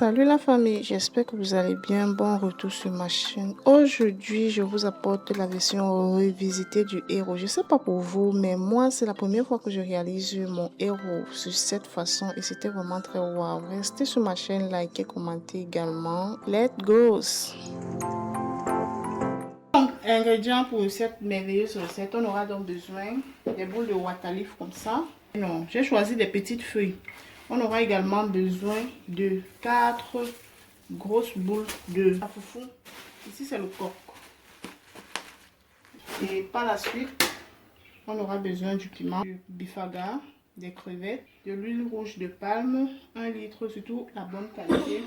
Salut la famille, j'espère que vous allez bien. Bon retour sur ma chaîne. Aujourd'hui, je vous apporte la version revisitée du héros. Je sais pas pour vous, mais moi, c'est la première fois que je réalise mon héros sur cette façon et c'était vraiment très wow. Restez sur ma chaîne, likez, commentez également. Let's go! Ingrédients pour cette merveilleuse recette, on aura donc besoin des boules de waterleaf comme ça. Non, j'ai choisi des petites feuilles. On aura également besoin de 4 grosses boules de foufou. Ici c'est le coq. Et par la suite, on aura besoin du piment, du bifaga, des crevettes, de l'huile rouge de palme, 1 litre, surtout la bonne qualité.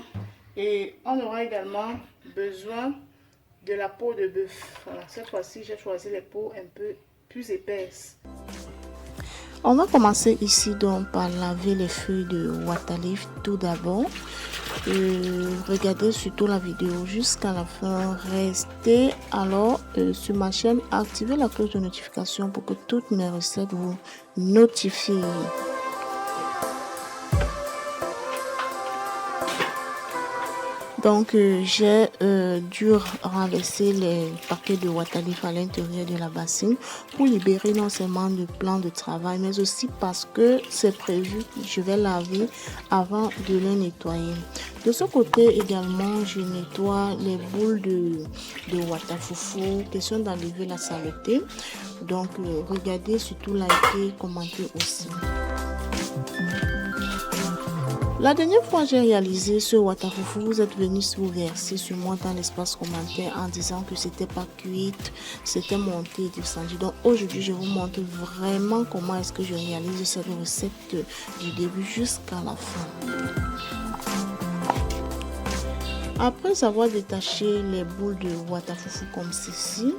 Et on aura également besoin de la peau de bœuf. Voilà, cette fois-ci, j'ai choisi les peaux un peu plus épaisses. On va commencer ici donc par laver les feuilles de waterleaf tout d'abord. Regardez surtout la vidéo jusqu'à la fin. Restez alors sur ma chaîne. Activez la cloche de notification pour que toutes mes recettes vous notifient. Donc j'ai dû renverser les paquets de waterleaf à l'intérieur de la bassine pour libérer non seulement le plan de travail, mais aussi parce que c'est prévu que je vais laver avant de les nettoyer. De ce côté également, je nettoie les boules de water foufou, question d'enlever la saleté. Donc regardez, surtout likez, commentez aussi. La dernière fois j'ai réalisé ce water foufou, vous êtes venu vous verser sur moi dans l'espace commentaire en disant que c'était pas cuite, c'était monté et descendu. Donc aujourd'hui je vous montre vraiment comment est-ce que je réalise cette recette du début jusqu'à la fin. Après avoir détaché les boules de water foufou comme ceci,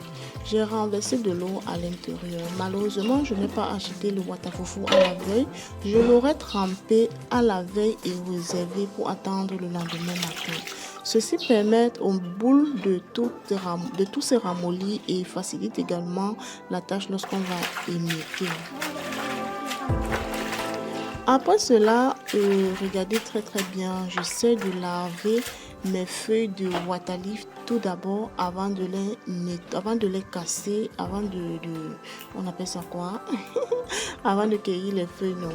j'ai renversé de l'eau à l'intérieur. Malheureusement, je n'ai pas acheté le water foufou à la veille. Je l'aurais trempé à la veille et réservé pour attendre le lendemain matin. Ceci permet aux boules de tout se ramollir et facilite également la tâche lorsqu'on va émietter. Après cela, regardez très bien, j'essaie de laver mes feuilles de waterleaf tout d'abord avant de les casser, avant on appelle ça quoi avant de cueillir les feuilles, non.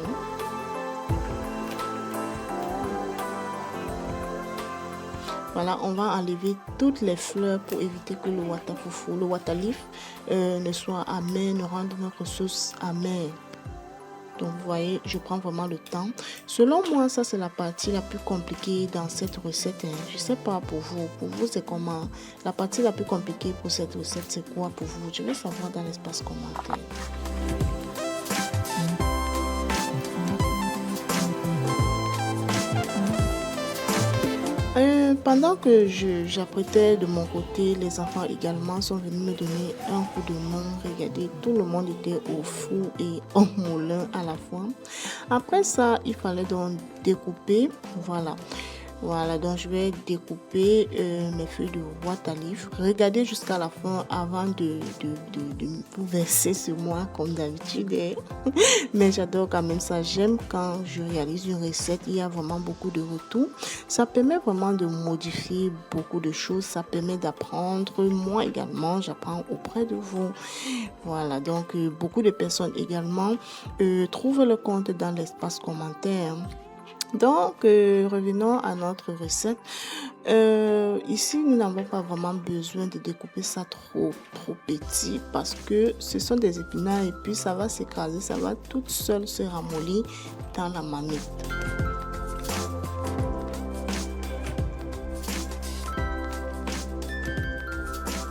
Voilà, on va enlever toutes les fleurs pour éviter que le waterleaf ne soit amer, ne rende notre sauce amère. Donc vous voyez, je prends vraiment le temps. Selon moi, ça c'est la partie la plus compliquée dans cette recette. Je sais pas pour vous c'est comment. La partie la plus compliquée pour cette recette c'est quoi pour vous? Je vais savoir dans l'espace commentaire. Pendant que j'apprêtais de mon côté, les enfants également sont venus me donner un coup de main. Regardez, tout le monde était au four et au moulin à la fois. Après ça, il fallait donc découper. Voilà, donc je vais découper mes feuilles de waterleaf. Regardez jusqu'à la fin avant de vous verser sur moi comme d'habitude. Mais j'adore quand même ça. J'aime quand je réalise une recette, il y a vraiment beaucoup de retours. Ça permet vraiment de modifier beaucoup de choses. Ça permet d'apprendre. Moi également, j'apprends auprès de vous. Voilà, donc beaucoup de personnes également trouvent le compte dans l'espace commentaire. Donc, revenons à notre recette. Ici, nous n'avons pas vraiment besoin de découper ça trop petit parce que ce sont des épinards et puis ça va s'écraser, ça va toute seule se ramollir dans la marmite.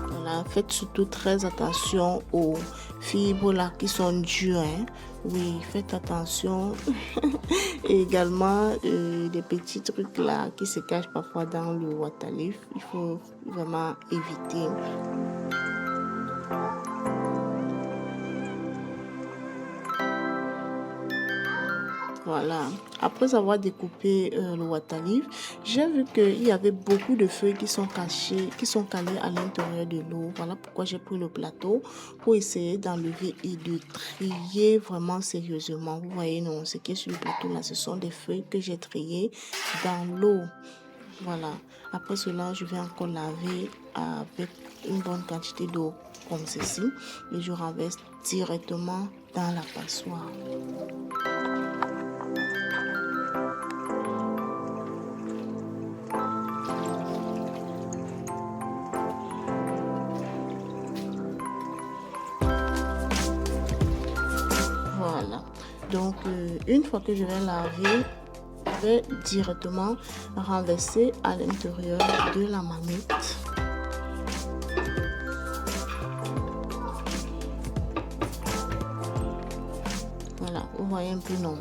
Voilà, faites surtout très attention aux fibres là qui sont dures. Oui, faites attention. Et également des petits trucs là qui se cachent parfois dans le waterleaf. Il faut vraiment éviter. Voilà, après avoir découpé le waterleaf, j'ai vu qu'il y avait beaucoup de feuilles qui sont cachées, qui sont calées à l'intérieur de l'eau. Voilà pourquoi j'ai pris le plateau pour essayer d'enlever et de trier vraiment sérieusement. Vous voyez, non, ce qui est sur le plateau là, ce sont des feuilles que j'ai triées dans l'eau. Voilà. Après cela, je vais encore laver avec une bonne quantité d'eau comme ceci et je renverse directement dans la passoire. Voilà. Donc, une fois que je vais laver, je vais directement renverser à l'intérieur de la marmite. Voilà, vous voyez un peu, non?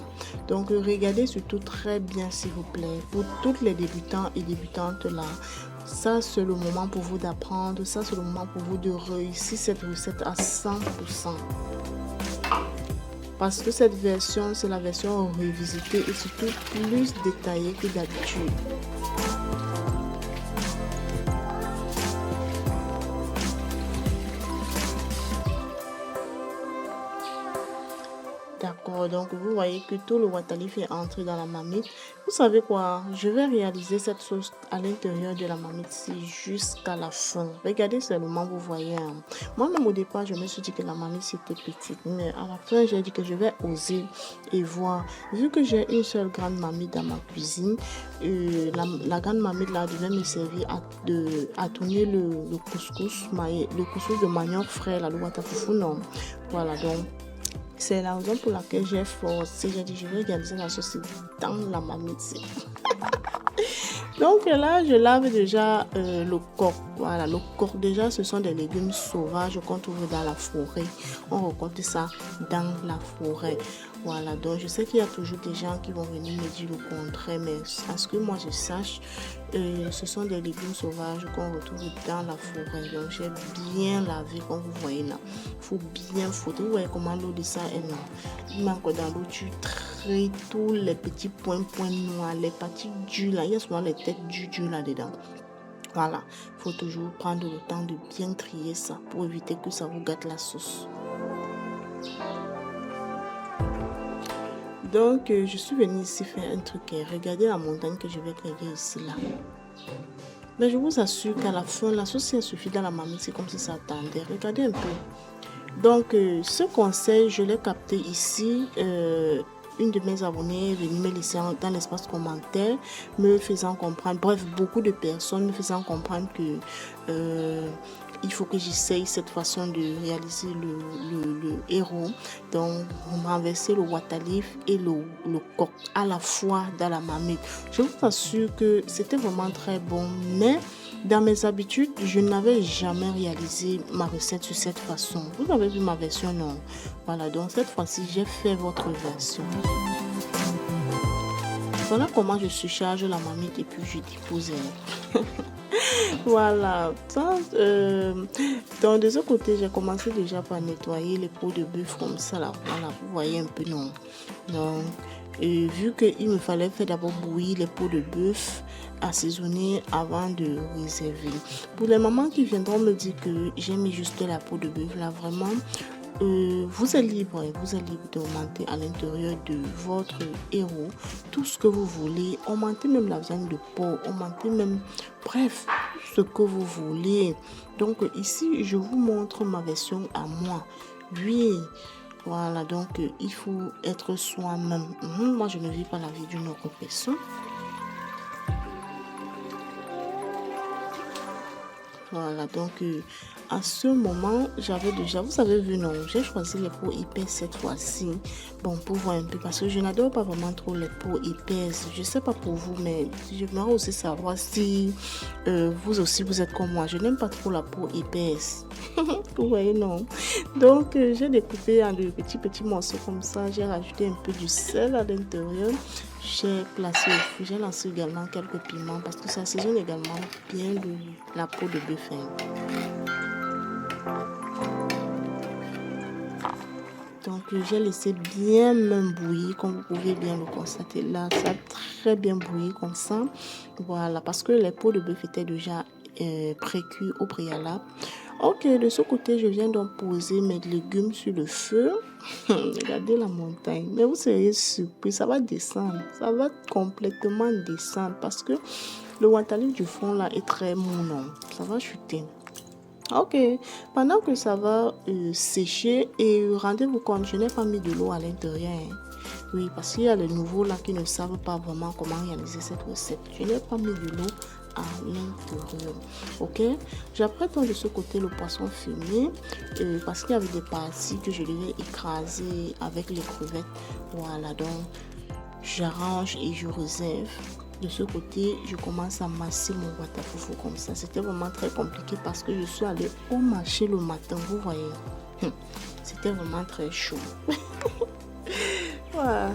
Donc, regardez surtout très bien, s'il vous plaît. Pour toutes les débutants et débutantes là, ça, c'est le moment pour vous d'apprendre. Ça, c'est le moment pour vous de réussir cette recette à 100%. Parce que cette version, c'est la version revisitée et surtout plus détaillée que d'habitude. D'accord, donc vous voyez que tout le watalif est entré dans la marmite. Vous savez quoi? Je vais réaliser cette sauce à l'intérieur de la marmite jusqu'à la fin. Regardez seulement, vous voyez. Moi-même au départ, je me suis dit que la marmite c'était petite. Mais à la fin, j'ai dit que je vais oser et voir. Vu que j'ai une seule grande marmite dans ma cuisine, la grande marmite là devait me servir à tourner le couscous, le couscous de manioc frais, le watafoufou, non. Voilà, donc. C'est la raison pour laquelle j'ai forcé. J'ai dit, je vais réaliser la sauce dans la marmite. Donc là, je lave déjà le coq. Voilà, le coq déjà, ce sont des légumes sauvages qu'on trouve dans la forêt. On récolte ça dans la forêt. Voilà, donc je sais qu'il y a toujours des gens qui vont venir me dire le contraire, mais à ce que moi je sache, ce sont des légumes sauvages qu'on retrouve dans la forêt. Donc j'ai bien lavé, comme vous voyez là. Il faut bien foutre. Vous voyez comment l'eau de ça est noire. Il manque dans l'eau, tu traites tous les petits points noirs, les parties dures là. Il y a souvent les têtes dures là-dedans. Voilà, il faut toujours prendre le temps de bien trier ça pour éviter que ça vous gâte la sauce. Donc, je suis venue ici faire un truc. Regardez la montagne que je vais créer ici, là. Mais je vous assure qu'à la fin, la sauce, elle suffit dans la marmite. C'est comme si ça attendait. Regardez un peu. Donc, ce conseil, je l'ai capté ici. Une de mes abonnés est venue me laisser dans l'espace commentaire, me faisant comprendre, bref, beaucoup de personnes me faisant comprendre que il faut que j'essaye cette façon de réaliser le héros. Donc, renverser le watalif et le coq à la fois dans la marmite. Je vous assure que c'était vraiment très bon, mais dans mes habitudes, je n'avais jamais réalisé ma recette sur cette façon. Vous avez vu ma version, non? Voilà, donc cette fois-ci, j'ai fait votre version. Voilà comment je surcharge la marmite et puis je dépose. Voilà. Donc de ce côté, j'ai commencé déjà par nettoyer les pots de bœuf comme ça là. Voilà, vous voyez un peu, non? Donc, vu qu'il me fallait faire d'abord bouillir les pots de bœuf, assaisonner avant de réserver. Pour les mamans qui viendront me dire que j'ai mis juste la peau de bœuf là, vraiment. Vous êtes libre d'augmenter à l'intérieur de votre héros tout ce que vous voulez. Augmentez même la viande de porc, augmentez même, bref, ce que vous voulez. Donc ici, je vous montre ma version à moi. Oui, voilà, donc il faut être soi-même. Moi, je ne vis pas la vie d'une autre personne. Voilà, donc à ce moment, j'avais déjà, vous avez vu, non, j'ai choisi les peaux épaisses cette fois-ci. Bon, pour voir un peu, parce que je n'adore pas vraiment trop les peaux épaisses. Je sais pas pour vous, mais j'aimerais aussi savoir si vous aussi, vous êtes comme moi. Je n'aime pas trop la peau épaisse. Vous voyez, non. Donc, j'ai découpé en de petits morceaux comme ça. J'ai rajouté un peu du sel à l'intérieur. J'ai placé au feu, j'ai lancé également quelques piments parce que ça assaisonne également bien la peau de bœuf. Donc j'ai laissé bien même bouillir, comme vous pouvez bien le constater là, ça a très bien bouilli comme ça. Voilà, parce que les peaux de bœuf étaient déjà pré-cuits au préalable. Ok, de ce côté, je viens donc poser mes légumes sur le feu. Regardez la montagne. Mais vous serez surpris, ça va descendre. Ça va complètement descendre parce que Le wantali du fond là est très mou, non? Ça va chuter. Ok, pendant que ça va sécher et rendez-vous compte, je n'ai pas mis de l'eau à l'intérieur. Hein. Oui, parce qu'il y a les nouveaux là qui ne savent pas vraiment comment réaliser cette recette. Je n'ai pas mis de l'eau à l'intérieur. Ok, j'apprête de ce côté le poisson fumé parce qu'il y avait des parties que je devais écraser avec les crevettes. Voilà, donc j'arrange et je réserve. De ce côté, je commence à masser mon watafoufou comme ça. C'était vraiment très compliqué parce que je suis allée au marché le matin, vous voyez. C'était vraiment très chaud. Voilà.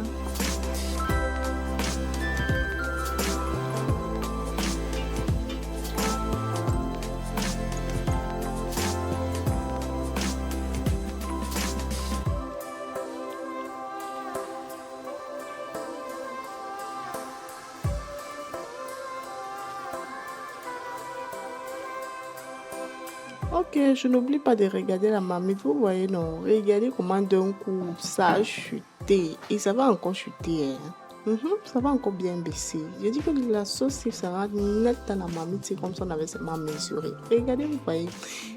Ok, je n'oublie pas de regarder la marmite. Vous voyez, non? Regardez comment d'un coup ça a chuté. Et ça va encore chuter. Hein. Ça va encore bien baisser. Je dis que la sauce qui sera nette dans la marmite, c'est comme ça on avait seulement mesuré. Regardez, vous voyez.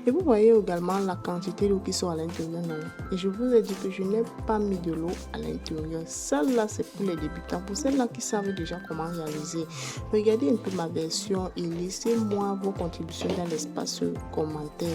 Et vous voyez également la quantité d'eau qui sont à l'intérieur. Non? Et je vous ai dit que je n'ai pas mis de l'eau à l'intérieur. Celle-là, c'est pour les débutants. Pour celles-là qui savent déjà comment réaliser, regardez un peu ma version et laissez-moi vos contributions dans l'espace commentaire.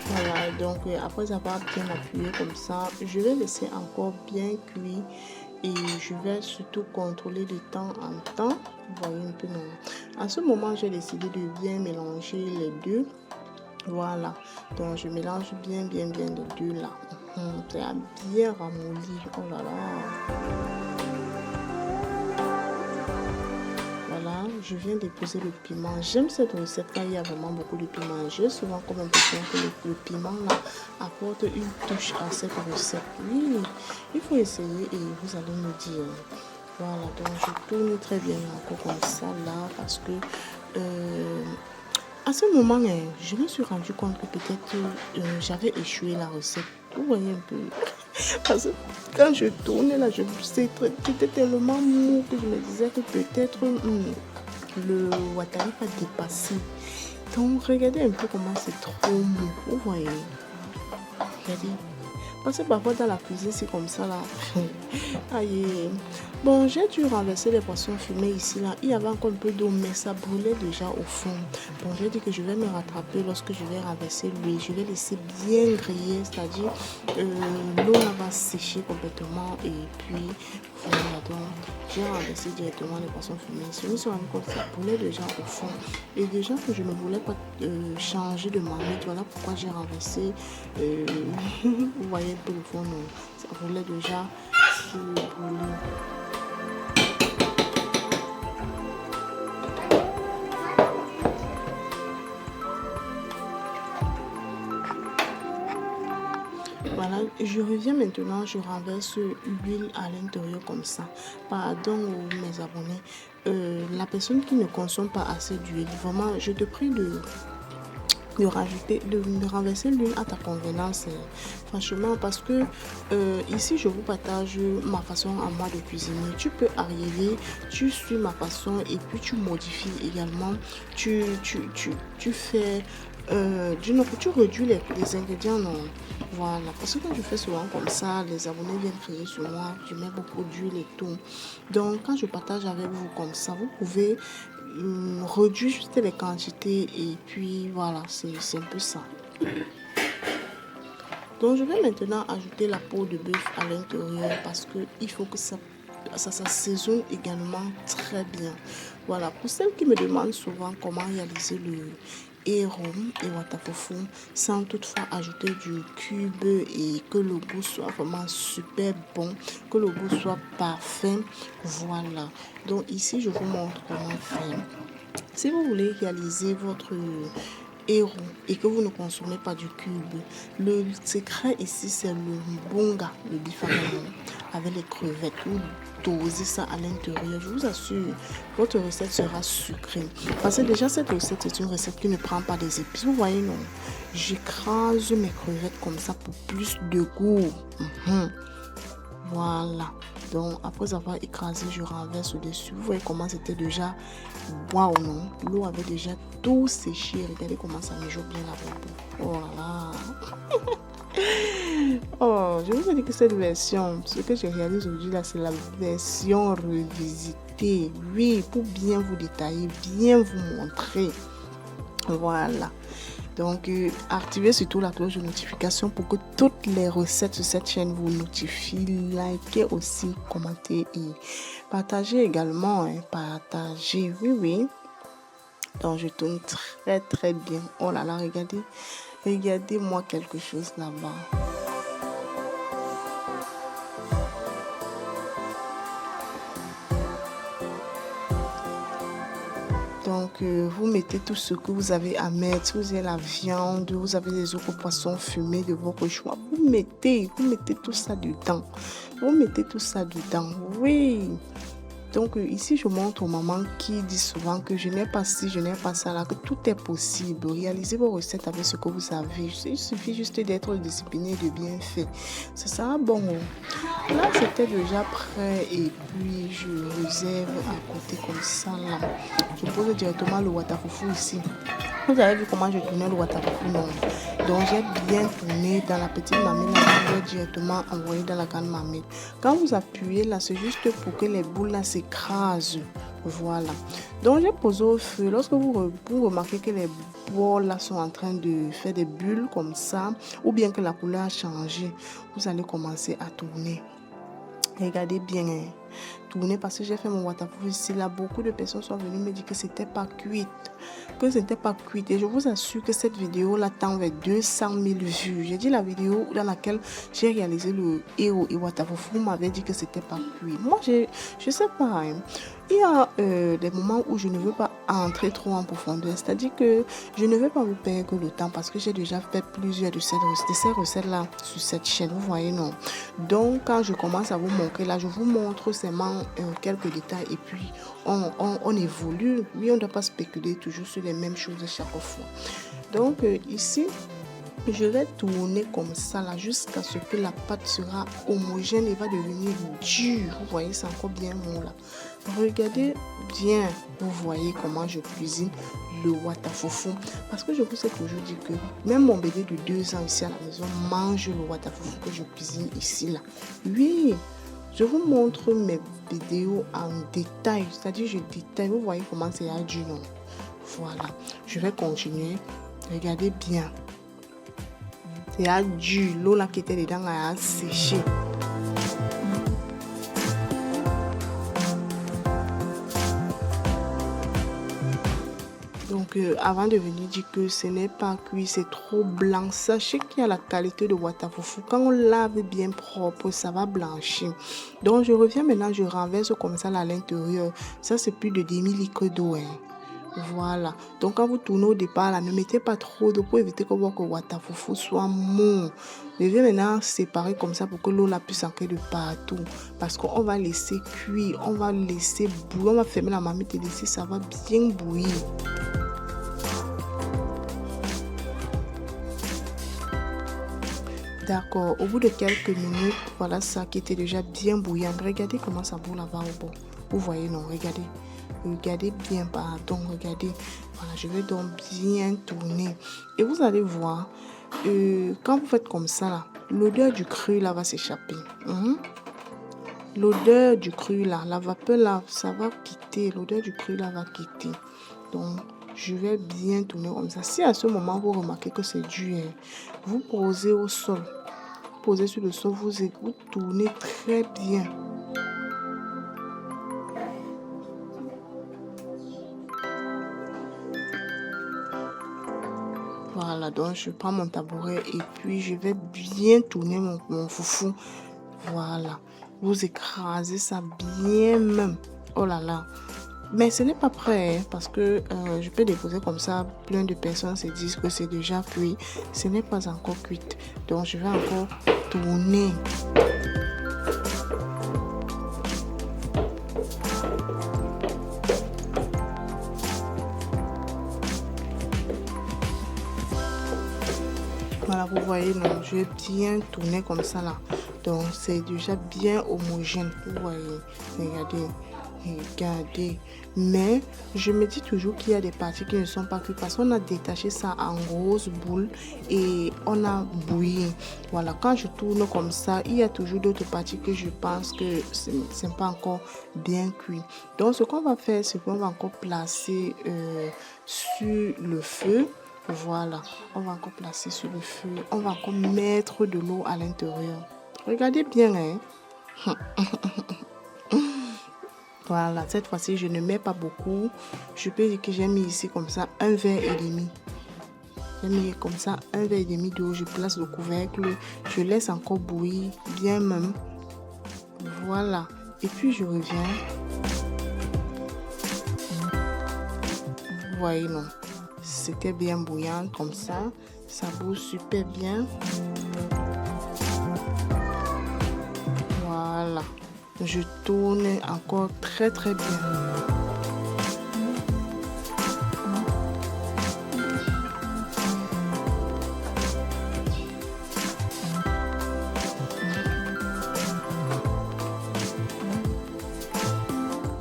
Voilà, donc après avoir bien appuyé comme ça, je vais laisser encore bien cuire et je vais surtout contrôler de temps en temps. Vous voyez un peu, non? En ce moment, j'ai décidé de bien mélanger les deux. Voilà, donc je mélange bien les deux là. C'est bien ramolli. Oh là là. Voilà, je viens déposer le piment. J'aime cette recette quand il y a vraiment beaucoup de piment. J'ai souvent comme impression que le piment là apporte une touche à cette recette. Oui, il faut essayer et vous allez me dire. Voilà, donc je tourne très bien encore comme ça là parce que à ce moment, je me suis rendu compte que peut-être j'avais échoué la recette. Vous voyez un peu. Parce que quand je tournais là, c'était tellement mou que je me disais que peut-être le watari va dépasser. Donc regardez un peu comment c'est trop mou. Vous voyez. Regardez. Parce que parfois dans la cuisine c'est comme ça là. Aïe. Bon, j'ai dû renverser les poissons fumés ici là. Il y avait encore un peu d'eau mais ça brûlait déjà au fond. Bon, j'ai dit que je vais me rattraper lorsque je vais renverser l'huile. Je vais laisser bien griller, c'est-à-dire l'eau va sécher complètement et puis voilà, donc j'ai renversé directement les poissons fumés. Je me suis rendu compte que ça brûlait déjà au fond. Et déjà que je ne voulais pas changer de marmite, voilà pourquoi j'ai renversé. Vous voyez un peu le fond, non? Ça brûlait déjà sur le brûlé. Voilà, je reviens maintenant, je renverse l'huile à l'intérieur comme ça. Pardon mes abonnés, la personne qui ne consomme pas assez d'huile, vraiment, je te prie de renverser l'huile à ta convenance, franchement, parce que ici je vous partage ma façon à moi de cuisiner. Tu peux arriver, tu suis ma façon et puis tu modifies également, tu fais tu réduis les ingrédients, non? Voilà, parce que quand je fais souvent comme ça, les abonnés viennent crier sur moi, je mets beaucoup d'huile et tout. Donc quand je partage avec vous comme ça, vous pouvez réduire juste les quantités et puis voilà, c'est un peu ça. Donc je vais maintenant ajouter la peau de bœuf à l'intérieur parce que il faut que ça s'assaisonne également très bien. Voilà, pour celles qui me demandent souvent comment réaliser le héros et watafoufou sans toutefois ajouter du cube et que le goût soit vraiment super bon, que le goût soit parfait. Voilà, donc ici je vous montre comment faire. Si vous voulez réaliser votre héros et que vous ne consommez pas du cube, le secret ici, c'est le bonga, le bifamelon, avec les crevettes. Vous dosez ça à l'intérieur. Je vous assure, votre recette sera sucrée. Parce que déjà, cette recette, c'est une recette qui ne prend pas des épices. Vous voyez, non? J'écrase mes crevettes comme ça pour plus de goût. Voilà. Donc, après avoir écrasé, je renverse au-dessus. Vous voyez comment c'était déjà... Waouh, non? L'eau avait déjà tout séché. Regardez comment ça mijote bien la boue. Oh là là. Oh, je vous ai dit que cette version, ce que j'ai réalisé aujourd'hui là, c'est la version revisitée. Oui, pour bien vous détailler, bien vous montrer. Voilà. Donc, activez surtout la cloche de notification pour que toutes les recettes sur cette chaîne vous notifient. Likez aussi, commentez et partagez également. Partagez, oui, oui. Donc, je tourne très, très bien. Oh là là, regardez. Regardez-moi quelque chose là-bas. Donc, vous mettez tout ce que vous avez à mettre. Si vous avez la viande, vous avez les autres poissons fumés de votre choix. Vous mettez tout ça dedans. Vous mettez tout ça dedans. Oui. Donc, ici, je montre aux mamans qui disent souvent que je n'ai pas ci, je n'ai pas ça là, que tout est possible. Réalisez vos recettes avec ce que vous avez. Il suffit juste d'être discipliné et de bien faire. C'est ça, bon. Là, c'était déjà prêt et puis je réserve à côté comme ça là. Je pose directement le watafoufou ici. Vous avez vu comment je tournais le watafoufou, non? Donc, j'ai bien tourné dans la petite marmite. J'ai directement envoyé dans la grande marmite. Quand vous appuyez là, c'est juste pour que les boules là s'écrasent. Voilà. Donc, j'ai posé au feu. Lorsque vous remarquez que les bols là sont en train de faire des bulles comme ça, ou bien que la couleur a changé, vous allez commencer à tourner. Regardez bien, tourner parce que j'ai fait mon watafoufou ici. Là, beaucoup de personnes sont venues me dire que c'était pas cuite. Et je vous assure que cette vidéo là tend vers 200 000 vues. J'ai dit la vidéo dans laquelle j'ai réalisé le héros et watafoufou m'avait dit que c'était pas cuit. Moi, je sais pas. Il y a des moments où je ne veux pas entrer trop en profondeur. C'est-à-dire que je ne veux pas vous perdre le temps parce que j'ai déjà fait plusieurs de ces recettes-là sur cette chaîne. Vous voyez, non? Donc, quand je commence à vous montrer, là, je vous montre seulement quelques détails et puis on évolue. Oui, on ne doit pas spéculer toujours sur les mêmes choses chaque fois. Donc, ici, je vais tourner comme ça là jusqu'à ce que la pâte sera homogène et va devenir dure. Vous voyez, c'est encore bien mou là. Regardez bien, vous voyez comment je cuisine le watafoufou. Parce que je vous ai toujours dit que même mon bébé de 2 ans ici à la maison mange le watafoufou que je cuisine ici là. Oui, je vous montre mes vidéos en détail. C'est-à-dire je détaille. Vous voyez comment c'est dur, non? Voilà, je vais continuer. Regardez bien. C'est à du l'eau là qui était dedans a séché. Donc avant de venir dire que ce n'est pas cuit, c'est trop blanc, sachez qu'il y a la qualité de watafoufou. Quand on lave bien propre, ça va blanchir. Donc je reviens maintenant, je renverse comme ça là à l'intérieur. Ça c'est plus de 10 000 litres d'eau. Voilà. Donc quand vous tournez au départ là, ne mettez pas trop d'eau pour éviter que votre watafoufou soit mou. Je vais maintenant séparer comme ça pour que l'eau la puisse entrer de partout. Parce qu'on va laisser cuire, on va laisser bouillir, on va fermer la marmite et laisser ça va bien bouillir. D'accord, au bout de quelques minutes, voilà ça qui était déjà bien bouillant. Regardez comment ça bout là-bas au bout. Vous voyez, non, regardez. Regardez bien, pardon, regardez. Voilà, je vais donc bien tourner. Et vous allez voir, quand vous faites comme ça, là, l'odeur du cru là va s'échapper. L'odeur du cru là, la vapeur là, ça va quitter. L'odeur du cru là va quitter. Donc, je vais bien tourner comme ça. Si à ce moment, vous remarquez que c'est dur, vous posez au sol. Posez sur le sol, vous tournez très bien. Voilà, donc je prends mon tabouret et puis je vais bien tourner mon foufou. Voilà, vous écrasez ça bien même. Oh là là. Mais ce n'est pas prêt hein, parce que je peux déposer comme ça. Plein de personnes se disent que c'est déjà cuit. Ce n'est pas encore cuit. Donc je vais encore tourner. Voilà, vous voyez, non, je vais bien tourner comme ça là. Donc c'est déjà bien homogène. Vous voyez, regardez. Regardez, mais je me dis toujours qu'il y a des parties qui ne sont pas cuites parce qu'on a détaché ça en grosses boules et on a bouilli. Voilà, quand je tourne comme ça, il y a toujours d'autres parties que je pense que c'est pas encore bien cuit. Donc, ce qu'on va faire, c'est qu'on va encore placer sur le feu. Voilà, on va encore placer sur le feu. On va encore mettre de l'eau à l'intérieur. Regardez bien, hein. Voilà, cette fois-ci, je ne mets pas beaucoup. Je peux dire que j'ai mis ici comme ça un verre et demi. J'ai mis comme ça un verre et demi d'eau. Je place le couvercle. Je laisse encore bouillir bien même. Voilà. Et puis, je reviens. Vous voyez, non? C'était bien bouillant comme ça. Ça bouge super bien. Voilà. Je tourne encore très bien.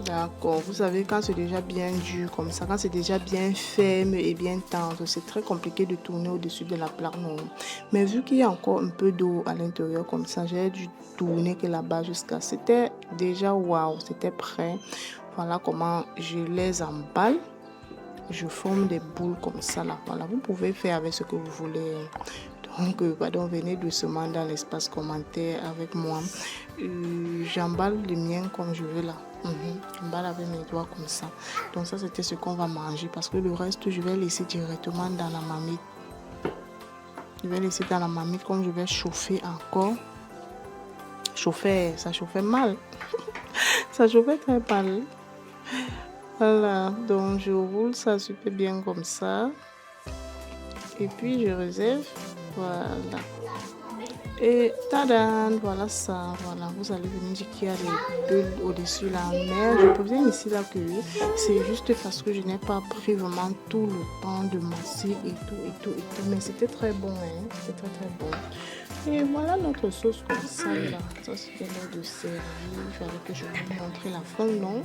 D'accord, vous savez quand c'est déjà bien dur comme ça, quand c'est déjà bien ferme et bien tendre, c'est très compliqué de tourner au-dessus de la plaque, non. Mais vu qu'il y a encore un peu d'eau à l'intérieur comme ça, j'ai dû tourner que là-bas jusqu'à... C'était déjà waouh, c'était prêt. Voilà comment je les emballe. Je forme des boules comme ça là. Voilà, vous pouvez faire avec ce que vous voulez. Donc, venez doucement dans l'espace commentaire avec moi. J'emballe les miens comme je veux là. J'emballe avec mes doigts comme ça. Donc ça, c'était ce qu'on va manger parce que le reste, je vais laisser directement dans la marmite. Je vais laisser dans la marmite comme je vais chauffer encore. Ça chauffait mal. Ça chauffait très mal. Voilà, donc je roule ça super bien comme ça. Et puis je réserve. Voilà. Et tadam, voilà ça. Voilà, vous allez venir dire qu'il y a des bulles au-dessus là. Mais je préviens ici là que c'est juste parce que je n'ai pas pris vraiment tout le temps de masser et tout. Mais c'était très bon, hein. C'était très bon. Et voilà notre sauce comme ça là. Ça c'était l'heure de servir. Il fallait que je vous montre la fin, non?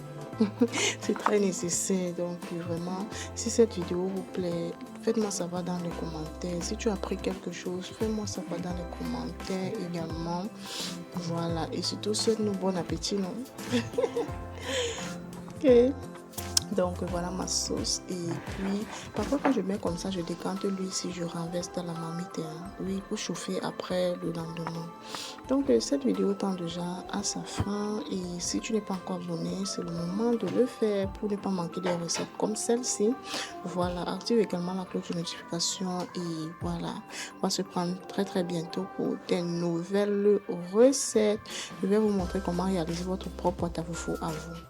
C'est très nécessaire. Donc vraiment, si cette vidéo vous plaît, faites-moi savoir dans les commentaires. Si tu as appris quelque chose, fais-moi savoir dans les commentaires également. Voilà. Et surtout, souhaite-nous bon appétit, non? Ok. Donc voilà ma sauce. Et puis parfois quand je mets comme ça, je décante l'huile si je renverse dans la marmite. Oui, pour chauffer après le lendemain. Donc cette vidéo tend déjà à sa fin. Et si tu n'es pas encore abonné, c'est le moment de le faire pour ne pas manquer des recettes comme celle-ci. Voilà, active également la cloche de notification. Et voilà, on va se prendre très bientôt pour des nouvelles recettes. Je vais vous montrer comment réaliser votre propre pâte à foufou à vous.